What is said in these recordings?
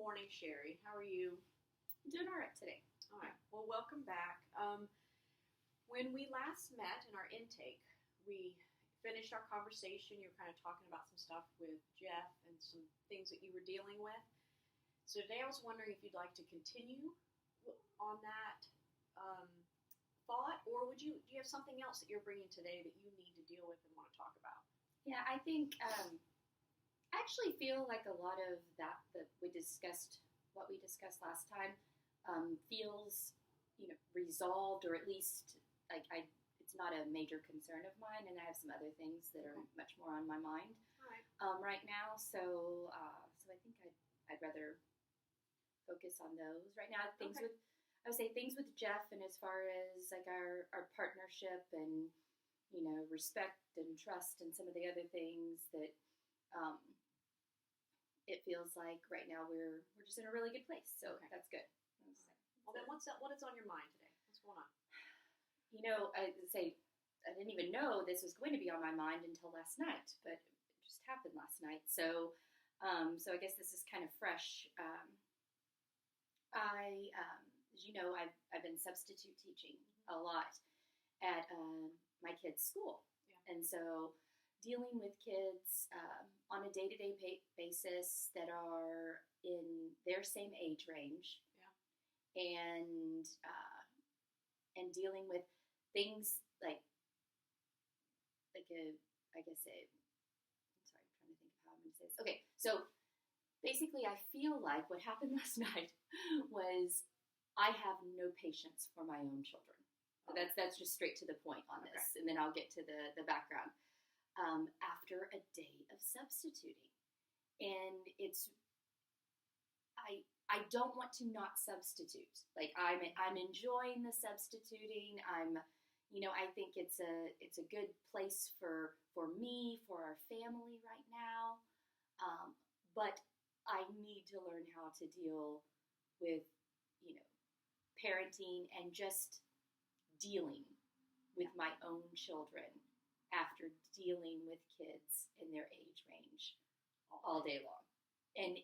morning, Sherry. How are you? Doing all right today. All right. Well, welcome back. When we last met in our intake, we finished our conversation. You were kind of talking about some stuff with Jeff and some things that you were dealing with. So today I was wondering if you'd like to continue on that thought, or do you have something else that you're bringing today that you need to deal with and want to talk about? Yeah, I think I actually feel like a lot of that we discussed, what we discussed last time, feels resolved, or at least like it's not a major concern of mine, and I have some other things that are much more on my mind right now. So I think I'd rather focus on those right now. I would say things with Jeff, and as far as like our partnership and respect and trust and some of the other things that it feels like right now we're just in a really good place. So that's good. Well, then what is on your mind today? What's going on? I didn't even know this was going to be on my mind until last night, but it just happened last night. So I guess this is kind of fresh. As you know, I've been substitute teaching a lot at my kids' school, and so dealing with kids on a day-to-day basis that are in their same age range, and dealing with things like I'm sorry, I'm trying to think of how I'm going to say this. Okay, so basically, I feel like what happened last night was I have no patience for my own children. That's just straight to the point on this, and then I'll get to the background. After a day of substituting, and I don't want to not substitute. Like I'm enjoying the substituting. I think it's a good place for me, for our family right now. But I need to learn how to deal with, parenting and just dealing with my own children after dealing with kids in their age range all day long. And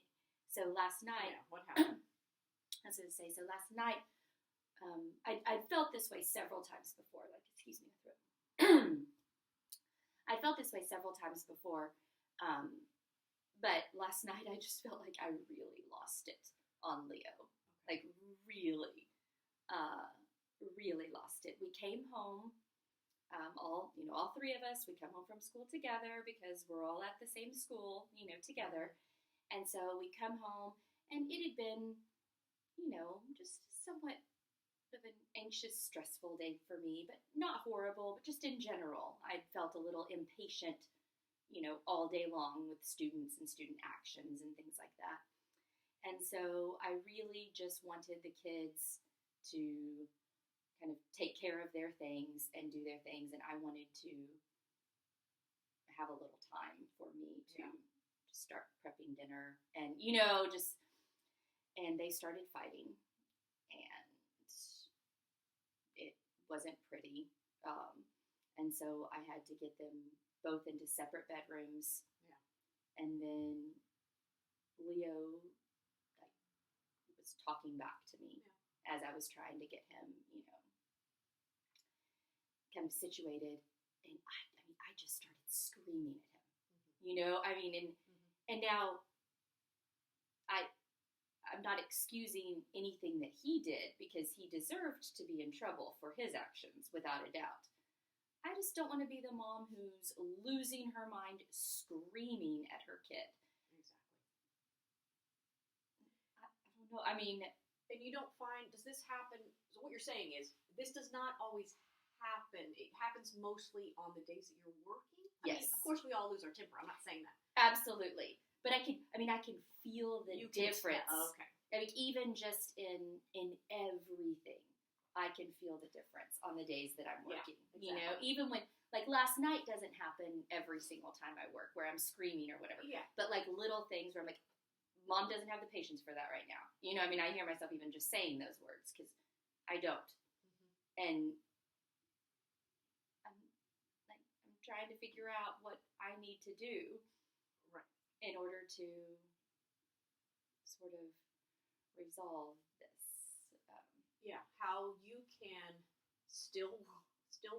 so last night, what happened? I was going to say, so last night, I felt this way several times before. Like, excuse me, my throat. I felt this way several times before, but last night I just felt like I really lost it on Leo. Like, really lost it. We came home, all three of us. We come home from school together because we're all at the same school, together. And so we come home, and it had been, just somewhat of an anxious, stressful day for me, but not horrible, but just in general. I felt a little impatient, all day long with students and student actions and things like that. And so I really just wanted the kids to kind of take care of their things and do their things, and I wanted to have a little time for me to start prepping dinner, and and they started fighting, and it wasn't pretty, and so I had to get them both into separate bedrooms, and then Leo was talking back to me as I was trying to get him, kind of situated, and I just started screaming at him, and now I'm not excusing anything that he did, because he deserved to be in trouble for his actions, without a doubt. I just don't want to be the mom who's losing her mind screaming at her kid. Exactly. I don't know. And you don't find, does this happen, so what you're saying is, this does not always happen. It happens mostly on the days that you're working? Yes. Of course we all lose our temper. I'm not saying that. Absolutely. But I can feel the difference. Okay. Even just in everything, I can feel the difference on the days that I'm working. Yeah, exactly. Even when, like last night doesn't happen every single time I work where I'm screaming or whatever. Yeah. But like little things where I'm like, Mom doesn't have the patience for that right now. I hear myself even just saying those words because I don't. Mm-hmm. And I'm trying to figure out what I need to do in order to sort of resolve this. Yeah, how you can still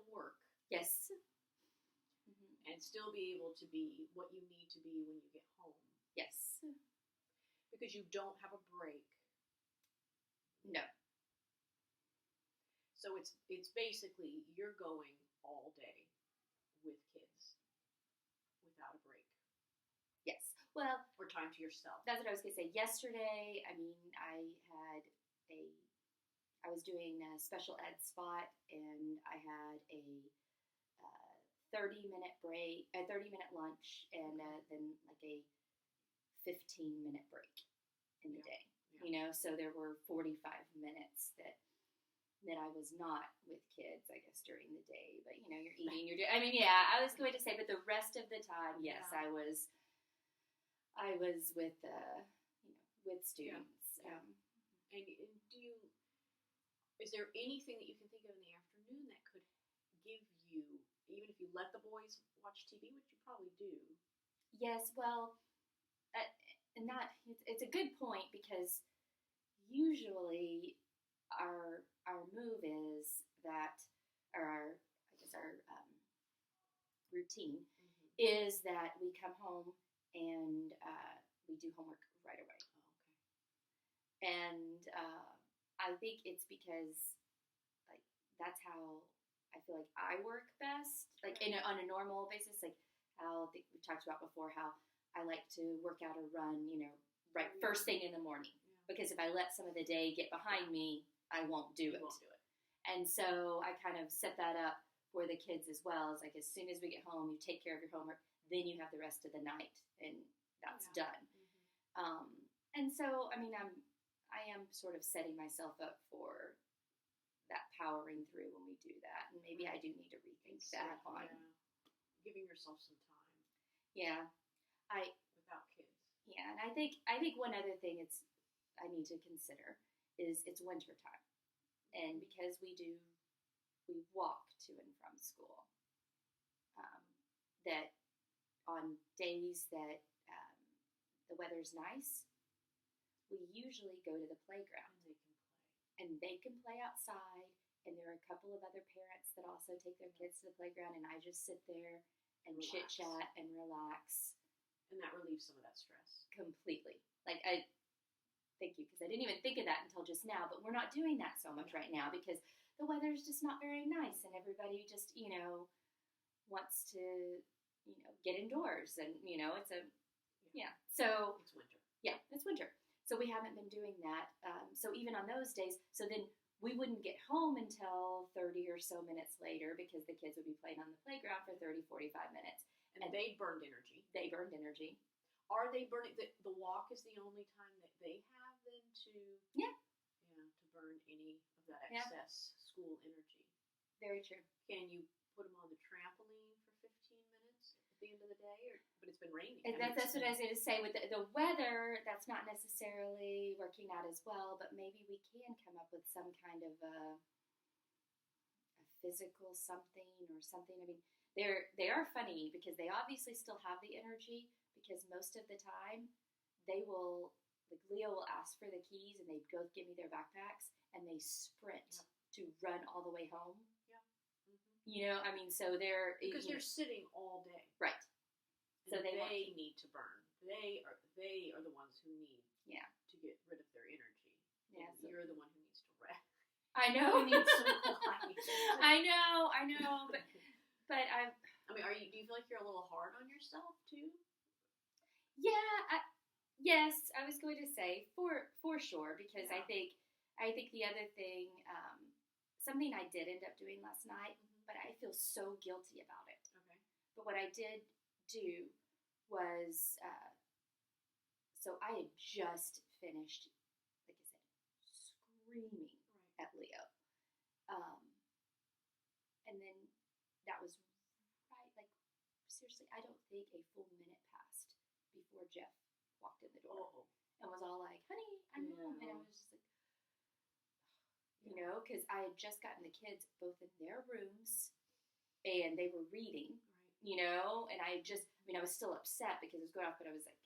work Yes. Mm-hmm. and still be able to be what you need to be when you get home, Yes. because you don't have a break. No. So it's basically you're going all day with kids without a break Yes. Well, or time to yourself. that's what I was going to say. Yesterday, I mean, I was doing a special ed spot, and I had a 30-minute break, a 30-minute lunch, and then like a 15-minute break in the day. Yeah. You know, so there were 45 minutes that I was not with kids, I guess, during the day. But you know, you're eating, you're doing. I mean, yeah, I was going to say, but the rest of the time, yes, Yeah. I was with with students. Yeah. And is there anything that you can think of in the afternoon that could give you, even if you let the boys watch TV, which you probably do? Yes, well, and it's a good point, because usually our move is that, or our routine Mm-hmm. is that we come home and we do homework right away. Oh, okay. And I think it's because, like, that's how I feel like I work best. Like, on a normal basis, like how we talked about before, how I like to work out or run, right first thing in the morning. Yeah. Because if I let some of the day get behind me, I won't do it. You won't do it. And so I kind of set that up for the kids as well. It's like, as soon as we get home, you take care of your homework, then you have the rest of the night, and that's done. Mm-hmm. And so, I mean, I am sort of setting myself up for that powering through when we do that, and maybe I do need to rethink that on. Yeah. Giving yourself some time. Yeah, without kids. Yeah, and I think one other thing I need to consider is it's winter time, and because we walk to and from school, that on days that the weather's nice, we usually go to the playground. And they can play outside, and there are a couple of other parents that also take their kids to the playground, and I just sit there and chit-chat and relax. And that relieves some of that stress. Completely. Like, thank you, because I didn't even think of that until just now, but we're not doing that so much right now because the weather's just not very nice, and everybody just, wants to, get indoors, and, it's so... It's winter. Yeah, it's winter. So we haven't been doing that. So even on those days, so then we wouldn't get home until 30 or so minutes later, because the kids would be playing on the playground for 30, 45 minutes. And they burned energy. They burned energy. Are they burning? The walk is the only time that they have then to... Yeah. Yeah, to burn any of that excess school energy. Very true. Can you put them on the trampoline for 15 minutes at the end of the day? But it's been raining. That's what I was going to say. With the weather, that's not necessarily working out as well, but maybe we can come up with some kind of a physical something or something. I mean, they are funny because they obviously still have the energy, because most of the time they will, like, Leo will ask for the keys, and they both give me their backpacks, and they sprint to run all the way home. Yeah. I mean, so they're... Because they're sitting all day. Right. So they need to burn. They are the ones who need to get rid of their energy. Yeah, so you're the one who needs to rest. I know. Who needs some quiet. I know, but I mean, do you feel like you're a little hard on yourself too? Yeah, yes, I was going to say for sure, because I think the other thing, something I did end up doing last night, but I feel so guilty about it. Okay. But what I did do was, so I had just finished, like I said, screaming at Leo. And then that was right, like, seriously, I don't think a full minute passed before Jeff walked in the door and was all like, "Honey, I'm home." And I was just like, because I had just gotten the kids both in their rooms, and they were reading, and I was still upset because it was going off, but I was like,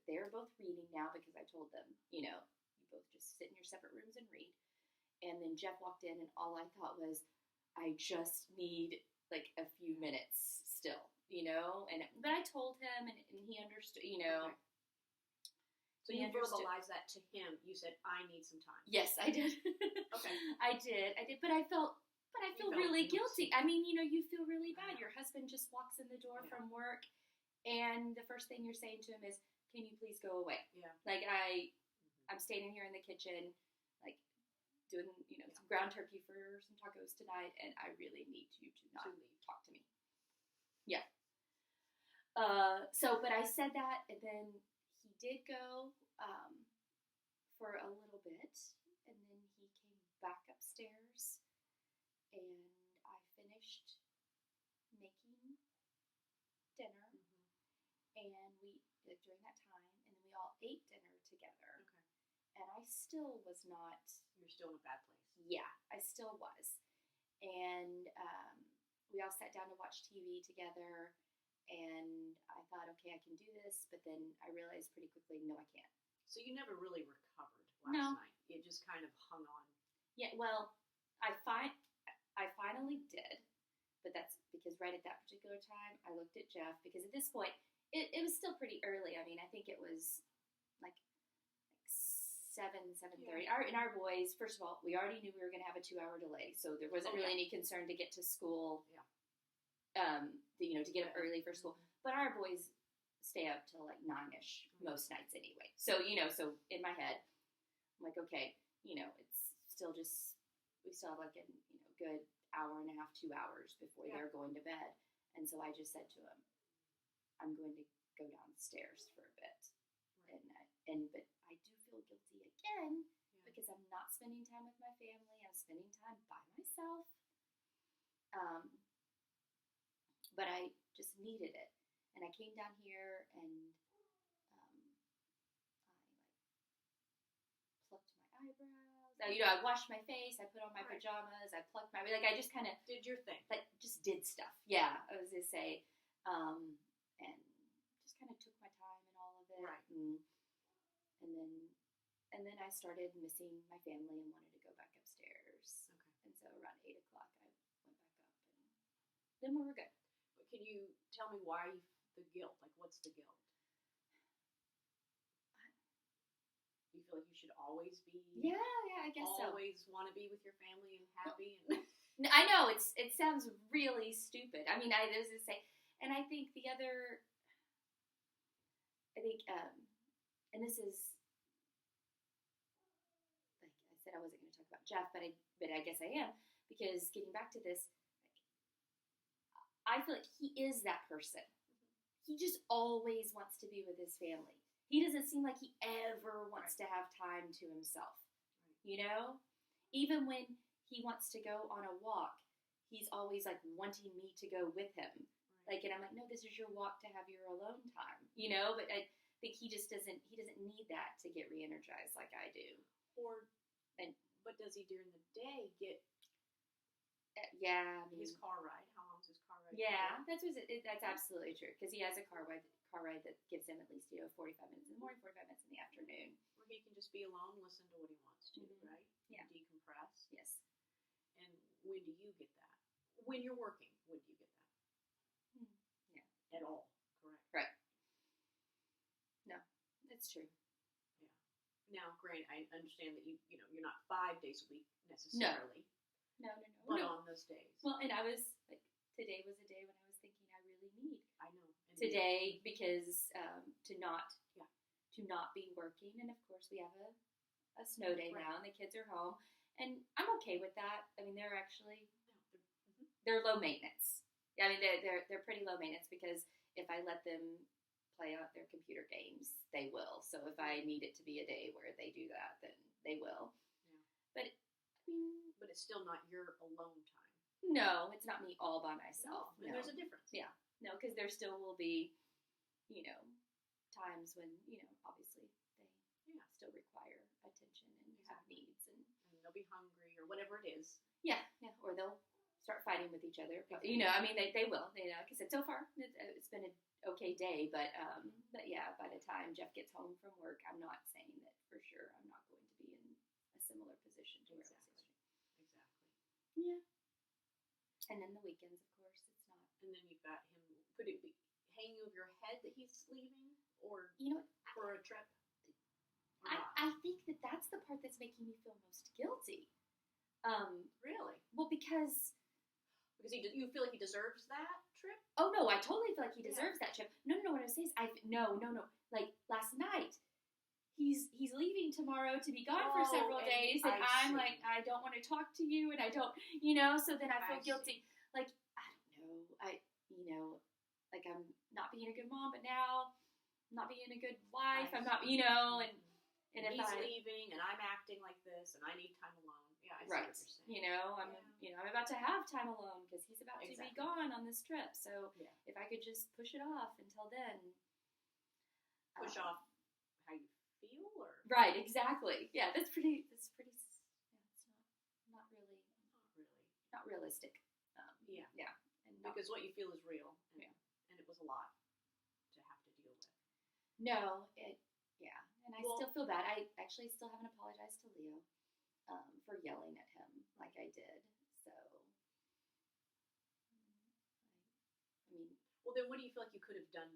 they're both reading now because I told them, you both just sit in your separate rooms and read. And then Jeff walked in, and all I thought was, I just need like a few minutes still, but I told him, and he understood, Okay. So he you understood. verbalized that to him. You said, I need some time. Yes, I did. Okay. I did, but I feel felt really guilty. guilty. I mean, you feel really bad. Yeah. Your husband just walks in the door Yeah. from work, and the first thing you're saying to him is, can you please go away? Yeah. Like, I'm standing here in the kitchen, like, doing, Yeah. some ground turkey for some tacos tonight, and I really need you to not talk to me. Yeah. But I said that, and then he did go for a little bit, and then he came back upstairs, and I finished making dinner, and we during that time, and then we all ate dinner together. Okay. And I still was not. You're still in a bad place. Yeah, I still was, and we all sat down to watch TV together. And I thought, okay, I can do this, but then I realized pretty quickly, no, I can't. So you never really recovered last No. night. It just kind of hung on. Yeah, well, I finally did, but that's because right at that particular time, I looked at Jeff, because at this point, it was still pretty early. I mean, I think it was like 7:30. Yeah. And our boys, first of all, we already knew we were going to have a 2-hour delay, so there wasn't really any concern to get to school. Yeah. To get up early for school. But our boys stay up till like 9ish most nights anyway. So, so in my head, I'm like, okay, it's still just, we still have like a, good hour and a half, 2 hours before they're going to bed. And so I just said to him, I'm going to go downstairs for a bit. Right. But I do feel guilty again because I'm not spending time with my family. I'm spending time by myself. But I just needed it. And I came down here, and I plucked my eyebrows. I washed my face. I put on my pajamas. I plucked my, I just kind of did your thing. Just did stuff. Yeah, I was gonna say, and just kind of took my time in all of it. Right. And then I started missing my family and wanted to go back upstairs. Okay. And so around 8:00, I went back up, and then we were good. Can you tell me why the guilt? Like, what's the guilt? You feel like you should always be? Yeah, I guess so. Always want to be with your family and happy. And I know it sounds really stupid. I mean, there's this say, and I think the other, and this is, like I said, I wasn't going to talk about Jeff, but I guess I am, because getting back to this. I feel like he is that person. He just always wants to be with his family. He doesn't seem like he ever wants to have time to himself. Even when he wants to go on a walk, he's always like wanting me to go with him. Right. And I'm like, no, this is your walk to have your alone time. But I think he doesn't need that to get re-energized like I do. But does he during the day get his car ride? How long is his car ride? Yeah, that's absolutely true, because he has a car ride that gives him at least 45 minutes in the morning, 45 minutes in the afternoon. Where he can just be alone, listen to what he wants to, right? Yeah. Decompress. Yes. And when do you get that? When you're working, when do you get that? Yeah. At all, correct? Right. No, that's true. Yeah. Now, granted, I understand that you're not 5 days a week necessarily. No. But on those days. Well, and I was like, today was a day when I was thinking I really need. I know. Today, because to not be working, and of course we have a snow day now, and the kids are home, and I'm okay with that. I mean, they're low maintenance. I mean, they're pretty low maintenance, because if I let them play out their computer games, they will. So if I need it to be a day where they do that, then they will. Yeah. But it's still not your alone time. No, it's not me all by myself. No. There's a difference. Yeah. No, because there still will be, times when, obviously they still require attention and have needs. And they'll be hungry or whatever it is. Yeah. Or they'll start fighting with each other. But, I mean, they will. Like I said, so far, it's been an okay day. But yeah, by the time Jeff gets home from work, I'm not saying that for sure I'm not going to be similar position to where I was Exactly. yesterday. Exactly. Yeah. And then the weekends, of course, it's not. And then you've got him. Could it be hanging over your head that he's leaving, or You know, for a trip? Or I, not? I think that that's the part that's making me feel most guilty. Really? Well, because you feel like he deserves that trip? oh no, I totally feel like he Yeah. deserves that trip. No. What I'm saying is, no. Like last night, he's leaving tomorrow to be gone for Oh, several and days, and I I'm see. like, I don't want to talk to you, and I don't, so then I feel I guilty. Like I don't know, like I'm not being a good mom, but now I'm not being a good wife. I'm not, and if he's I, leaving, and I'm acting like this, and I need time alone. Yeah, I see right, what you're saying. I'm about to have time alone because he's about to be Exactly. gone on this trip. So Yeah. if I could just push it off until then, Push off how you feel, or right, exactly. Yeah, that's pretty. It's not really not really. not realistic. Yeah. and not, Because what you feel is real, and, Yeah. and it was a lot to have to deal with. and I Well- still feel bad. I actually still haven't apologized to Leo for yelling at him like I did. So, I mean, Well, then what do you feel like you could have done?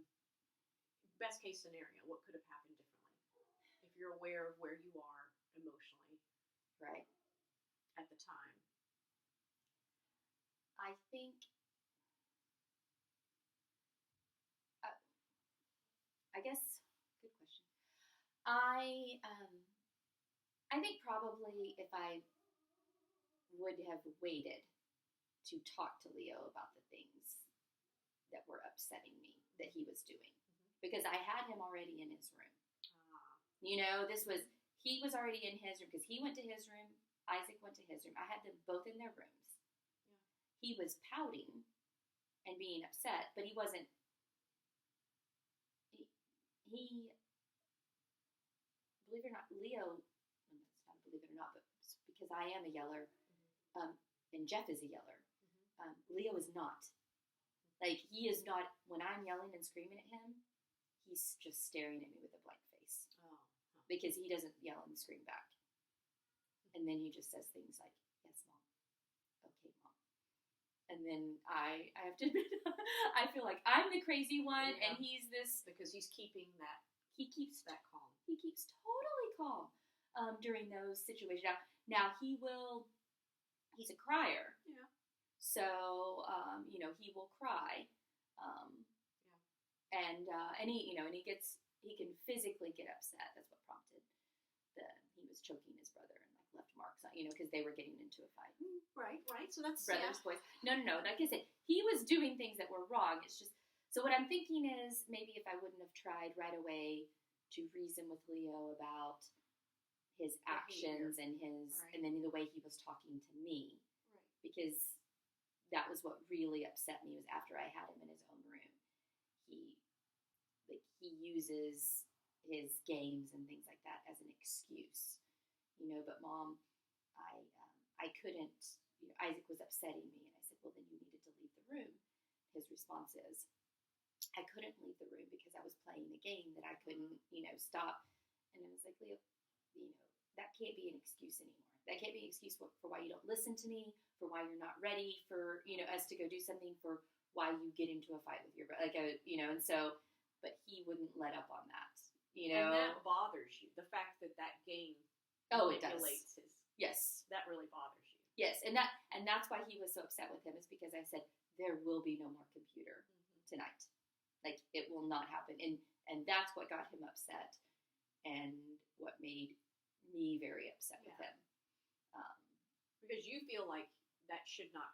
Best case scenario, what could have happened differently? If you're aware of where you are emotionally right? at the time. I think. I guess. Good question. I think probably if I would have waited to talk to Leo about the things that were upsetting me that he was doing, because I had him already in his room. He was already in his room because he went to his room. Isaac went to his room. I had them both in their rooms. Yeah. He was pouting and being upset, but he wasn't. He believe it or not, Leo. It's not believe it or not, but because I am a yeller, and Jeff is a yeller. Leo is not. Like he is not. When I'm yelling and screaming at him, he's just staring at me with a blank face. Oh. Because he doesn't yell and scream back. And then he just says things like, yes, Mom. Okay, Mom. And then I have to admit, I feel like I'm the crazy one, Yeah. and he's this, Because he's keeping that he keeps calm. totally calm during those situations. Now he's a crier. Yeah. So, he will cry. And he can physically get upset. That's what prompted he was choking his brother and left marks on, because they were getting into a fight. Right. So that's Brothers, boys. No. Like I said, he was doing things that were wrong. It's just, so what I'm thinking is maybe if I wouldn't have tried right away to reason with Leo about his actions and Right. and then the way he was talking to me, Right. because that was what really upset me was after I had him in his own room. He uses his games and things like that as an excuse, But Mom, I couldn't. Isaac was upsetting me, and I said, well, then you needed to leave the room. His response is, I couldn't leave the room because I was playing a game that I couldn't, stop. And I was like, Leo, that can't be an excuse anymore. That can't be an excuse for why you don't listen to me, for why you're not ready for, us to go do something, for why you get into a fight with your brother. And so, but he wouldn't let up on that, And that bothers you. The fact that game it does. manipulates his. Yes. That really bothers you. Yes, and that's why he was so upset with him, is because I said, there will be no more computer tonight. Like, it will not happen. And that's what got him upset, and what made me very upset with him. Because you feel like that should not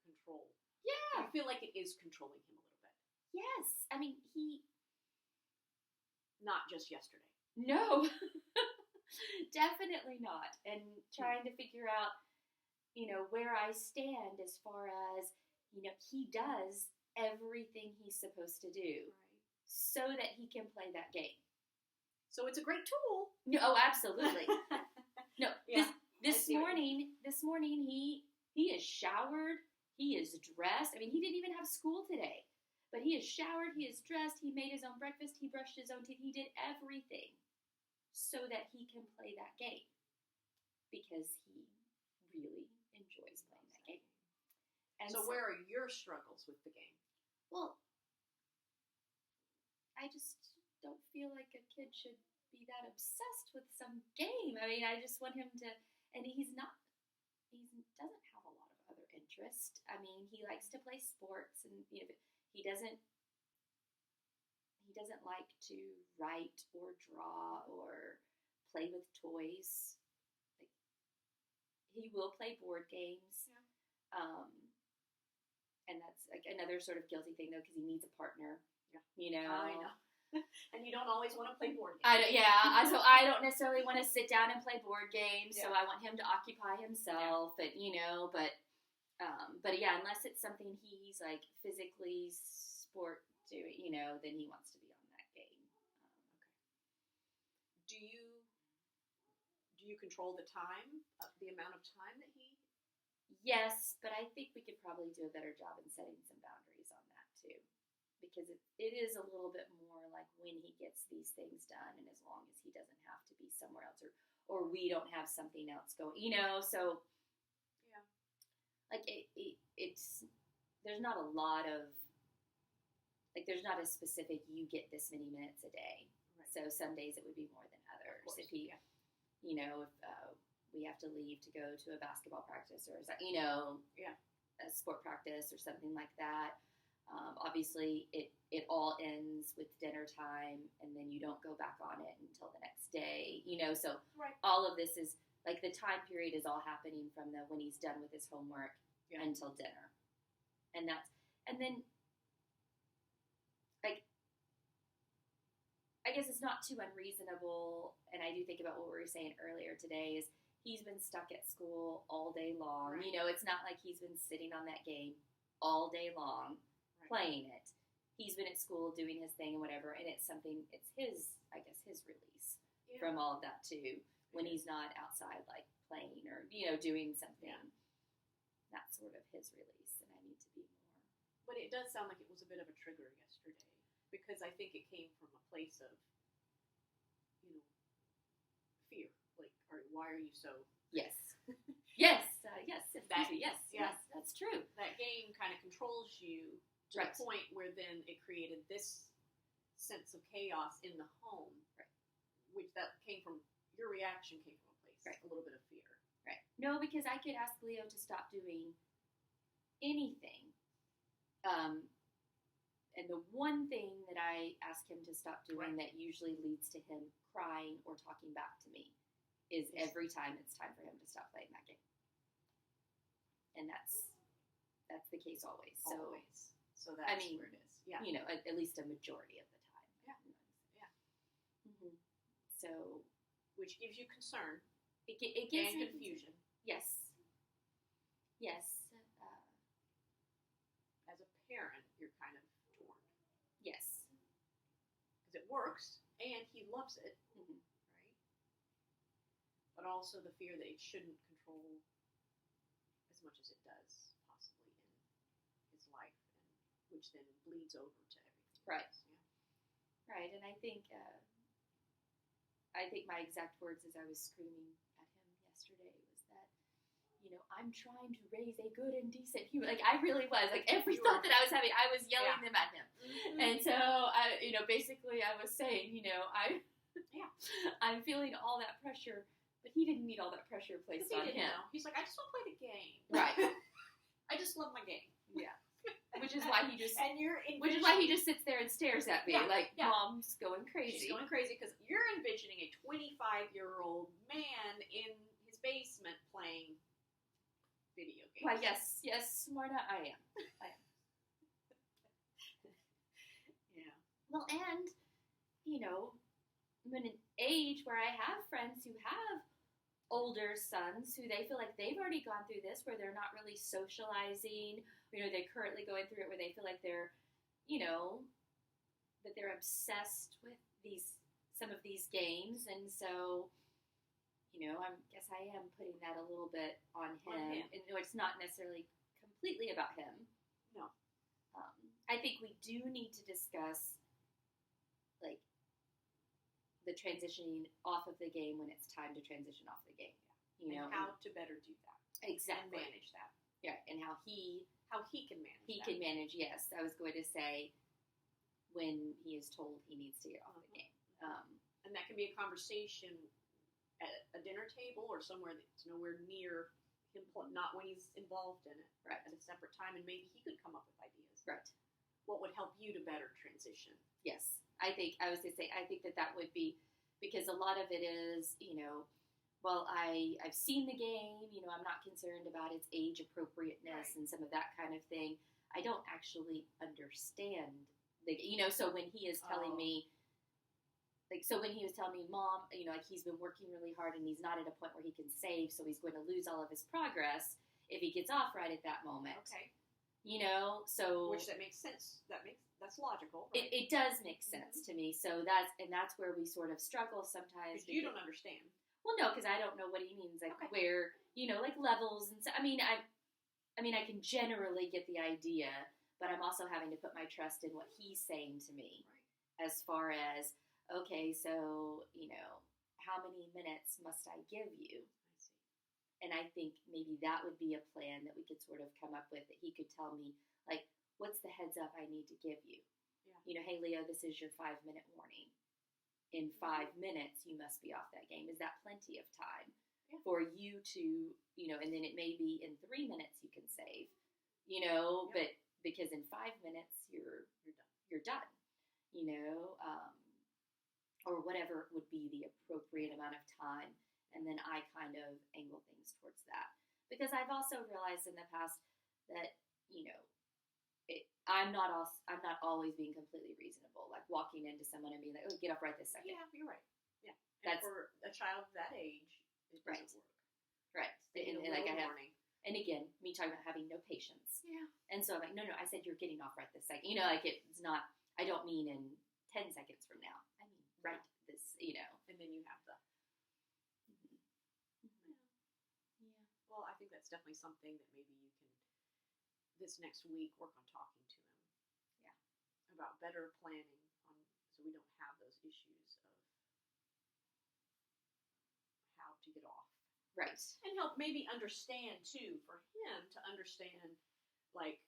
control. Yeah. You feel like it is controlling him a little bit. Yes. I mean, Not just yesterday. No. Definitely not. And trying to figure out, where I stand as far as, he does everything he's supposed to do so that he can play that game. So it's a great tool. No, oh, absolutely. No, Yeah. this morning he is showered, he is dressed. I mean, he didn't even have school today, but he is showered, he is dressed, he made his own breakfast, he brushed his own teeth, he did everything so that he can play that game. because he really enjoys playing that game. And so where are your struggles with the game? Well, I just don't feel like a kid should be that obsessed with some game. I mean, I just want him to, and he doesn't have a lot of other interest. I mean, he likes to play sports, and he doesn't like to write or draw or play with toys. Like, he will play board games. Yeah. And that's like another sort of guilty thing, though, because he needs a partner. Yeah. I know. And you don't always want to play board games. So I don't necessarily want to sit down and play board games. Yeah. So I want him to occupy himself, and but yeah, unless it's something he's like physically sport doing, then he wants to be on that game. Okay. Do you control the time, the amount of time that he? Yes, but I think we could probably do a better job in setting some boundaries on that too, because it is a little bit more like when he gets these things done, and as long as he doesn't have to be somewhere else, or we don't have something else going, so yeah, like it's there's not a lot of like there's not a specific you get this many minutes a day. Right. So some days it would be more than others. Of course, if he, yeah. If we have to leave to go to a basketball practice or yeah, a sport practice or something like that. Obviously, it all ends with dinner time, and then you don't go back on it until the next day. So right. All of this is like the time period is all happening from when he's done with his homework until dinner, and then like I guess it's not too unreasonable. And I do think about what we were saying earlier today is he's been stuck at school all day long. Right. It's not like he's been sitting on that game all day long playing it. He's been at school doing his thing and whatever, and it's his release from all of that too, when he's not outside like playing or, doing something. Yeah. That's sort of his release, and I need to be more. But it does sound like it was a bit of a trigger yesterday, because I think it came from a place of, fear. Like, why are you so... Yes. Yes. Yes. Yes. That's true. That game kind of controls you to Right. the point where then it created this sense of chaos in the home. Right. Which your reaction came from a place, right. a little bit of fear. Right. No, because I could ask Leo to stop doing anything. And the one thing that I ask him to stop doing that usually leads to him crying or talking back to me is every time it's time for him to stop playing that game. And that's the case always. So that's where it is. Yeah. At least a majority of the time. Yeah. Yeah. Mm-hmm. So, which gives you concern. It gives and confusion. Yes. Yes. As a parent, you're kind of torn. Yes. Because it works, and he loves it, mm-hmm. right? But also the fear that it shouldn't control as much as it does, possibly, in his life, which then bleeds over to everything. Right. Else. Yeah. Right, and I think my exact words as I was screaming at him yesterday was that, I'm trying to raise a good and decent human. Like, I really was. Like, every thought that I was having, I was yelling them at him. Mm-hmm. And so, basically I was saying, I'm feeling all that pressure, but he didn't need all that pressure placed on him. He's like, I just want to play the game. Right. I just love my game. Yeah. Which is why he just sits there and stares at me like Mom's going crazy. She's going crazy because you're envisioning a 25-year-old man in his basement playing video games. Why, yes, Marta, I am. Yeah. Well, and I'm in an age where I have friends who have older sons who they feel like they've already gone through this, where they're not really socializing. They're currently going through it where they feel like they're, that they're obsessed with some of these games. And so, I guess I am putting that a little bit on him. And it's not necessarily completely about him. No. I think we do need to discuss, the transitioning off of the game when it's time to transition off the game. you know, and how to better do that exactly and manage that. Yeah, and how he can manage he that. can manage. Yes, I was going to say when he is told he needs to get off the game. And that can be a conversation at a dinner table or somewhere that's nowhere near him, not when he's involved in it, Right. at a separate time, and maybe he could come up with ideas. Right. What would help you to better transition? Yes, I think I was going to say I think that would be because a lot of it is, you know, well, I've seen the game, you know, I'm not concerned about its age appropriateness Right. and some of that kind of thing. I don't actually understand the, you know, so when he is telling me, like, so when he was telling me, Mom, you know, like he's been working really hard and he's not at a point where he can save, so he's going to lose all of his progress if he gets off right at that moment. Okay. You know, so Which that makes sense. That's logical. Right? it does make sense to me. So that's where we sort of struggle sometimes. Because you don't understand. Well, no, because I don't know what he means. Like Okay. where, you know, like levels and so. I mean, I can generally get the idea, but I'm also having to put my trust in what he's saying to me, Right. as far as okay, so you know, how many minutes must I give you? I see. And I think maybe that would be a plan that we could sort of come up with. That he could tell me, like, what's the heads up I need to give you? Yeah. You know, hey Leo, this is your 5-minute warning. In 5 minutes, you must be off that game. Is that plenty of time for you to, you know, and then it may be in 3 minutes you can save, you know, but because in 5 minutes you're done, you know, or whatever would be the appropriate amount of time. And then I kind of angle things towards that. Because I've also realized in the past that, you know, I'm not always being completely reasonable, like walking into someone and being like, oh, get up right this second. Yeah, you're right. Yeah. And That's- for a child that age, it Right. doesn't work. Right. They need And a like I little have, warning. and again, me talking about having no patience. Yeah. And so I'm like, no, I said you're getting off right this second. You know, like it's not, I don't mean in 10 seconds from now. I mean right this, you know. And then you have the. Yeah. Well, I think that's definitely something that maybe you can this next week work on talking to him. Yeah. About better planning on so we don't have those issues of how to get off. Right. And help maybe understand too, for him to understand like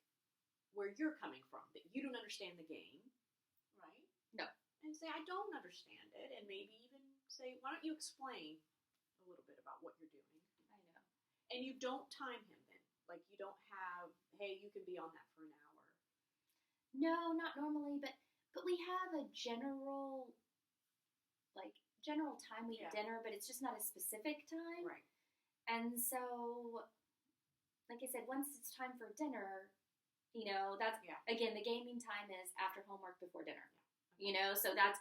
where you're coming from, that you don't understand the game, right? No. And say, I don't understand it, and maybe even say, why don't you explain a little bit about what you're doing? I know. And you don't time him then. Like you don't have, hey, you can be on that for an hour. No, not normally, but we have a general time we eat dinner, but it's just not a specific time. Right. And so, like I said, once it's time for dinner, you know, that's again the gaming time is after homework before dinner. Yeah. You know, so that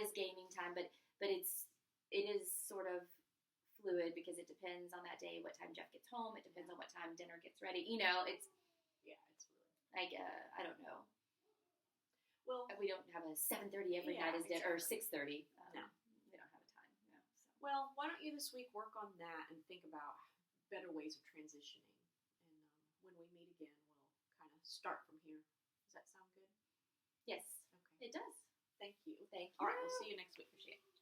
is gaming time, but it is sort of fluid because it depends on that day what time Jeff gets home. It depends on what time dinner gets ready. You know, it's fluid. like I don't know. Well, we don't have a 7:30 every night as dinner or 6:30. No, we don't have a time. No. So. Well, why don't you this week work on that and think about better ways of transitioning, and when we meet again, we'll kind of start from here. Does that sound good? Yes, Okay. it does. Thank you. Thank you. All right, we'll see you next week. Appreciate it.